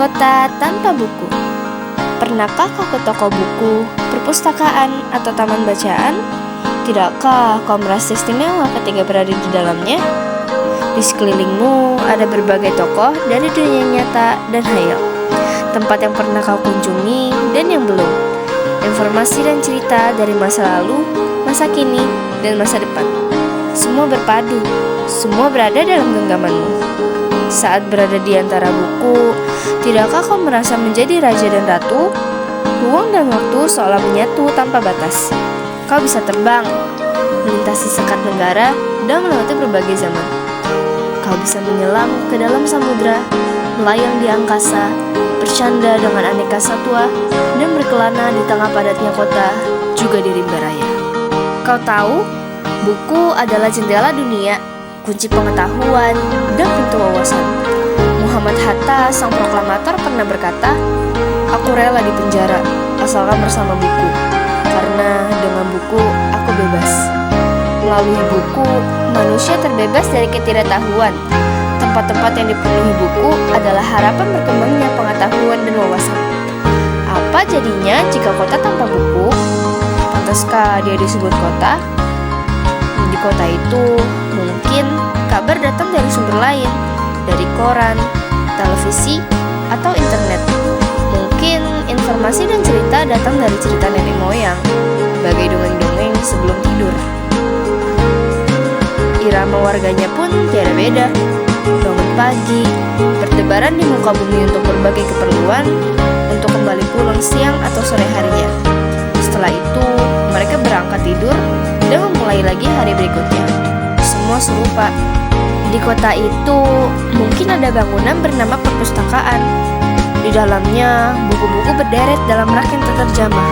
kota tanpa buku. Pernahkah kau ke toko buku, perpustakaan, atau taman bacaan? Tidakkah kau merasa istimewa ketika berada di dalamnya? Di sekelilingmu ada berbagai tokoh dari dunia nyata dan hayal, tempat yang pernah kau kunjungi dan yang belum, informasi dan cerita dari masa lalu, masa kini, dan masa depan. Semua berpadu, semua berada dalam genggamanmu. Saat berada di antara buku, tidakkah kau merasa menjadi raja dan ratu? Ruang dan waktu seolah menyatu tanpa batas. Kau bisa terbang, melintasi sekat negara, dan melewati berbagai zaman. Kau bisa menyelam ke dalam samudra, melayang di angkasa, bercanda dengan aneka satwa, dan berkelana di tengah padatnya kota, juga di rimba raya. Kau tahu, buku adalah jendela dunia, kunci pengetahuan, dan pintu wawasan. Muhammad Hatta, sang proklamator, pernah berkata, "Aku rela di penjara, asalkan bersama buku, karena dengan buku aku bebas." Melalui buku, manusia terbebas dari ketidaktahuan. Tempat-tempat yang dipenuhi buku adalah harapan berkembangnya pengetahuan dan wawasan. Apa jadinya jika kota tanpa buku? Pantaskah dia disebut kota? Di kota itu, mungkin kabar datang dari sumber lain, dari koran, televisi, atau internet. Mungkin informasi dan cerita datang dari cerita nenek moyang, bagai dongeng-dongeng sebelum tidur. Irama warganya pun tiada beda. Bangun pagi, bertebaran di muka bumi untuk berbagai keperluan, untuk kembali pulang siang atau sore harinya. Setelah itu, mereka berangkat tidur dan memulai lagi hari berikutnya. Semua serupa. Di kota itu, mungkin ada bangunan bernama perpustakaan. Di dalamnya, buku-buku berderet dalam rak yang tak terjamah.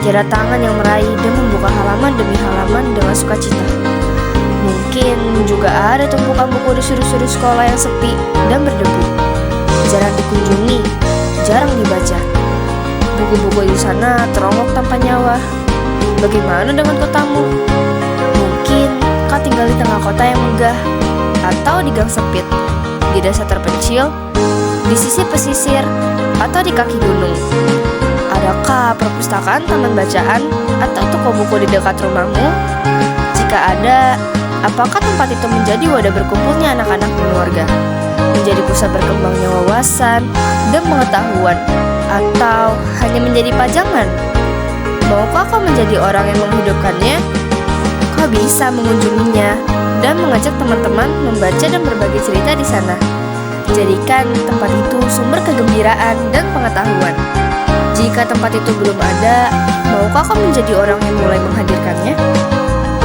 Tiada tangan yang meraih dan membuka halaman demi halaman dengan sukacita. Mungkin juga ada tumpukan buku di sudut-sudut sekolah yang sepi dan berdebu. Jarang dikunjungi, jarang dibaca. Buku-buku di sana teronggok tanpa nyawa. Bagaimana dengan kotamu? Mungkin kau tinggal di tengah kota yang megah, atau di gang sempit, di desa terpencil, di sisi pesisir, atau di kaki gunung. Adakah perpustakaan, taman bacaan, atau toko buku di dekat rumahmu? Jika ada, apakah tempat itu menjadi wadah berkumpulnya anak-anak keluarga, menjadi pusat berkembangnya wawasan dan pengetahuan, atau hanya menjadi pajangan? Maukah kau menjadi orang yang menghidupkannya? Kau bisa mengunjunginya dan mengajak teman-teman membaca dan berbagi cerita di sana. Jadikan tempat itu sumber kegembiraan dan pengetahuan. Jika tempat itu belum ada, maukah kau menjadi orang yang mulai menghadirkannya?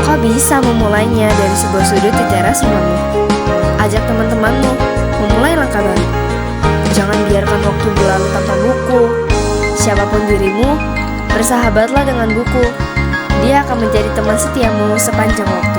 Kau bisa memulainya dari sebuah sudut di teras rumahmu. Ajak teman-temanmu memulai langkah baru. Jangan biarkan waktu berlalu tanpa buku. Siapapun dirimu, bersahabatlah dengan buku. Dia akan menjadi teman setiamu sepanjang waktu.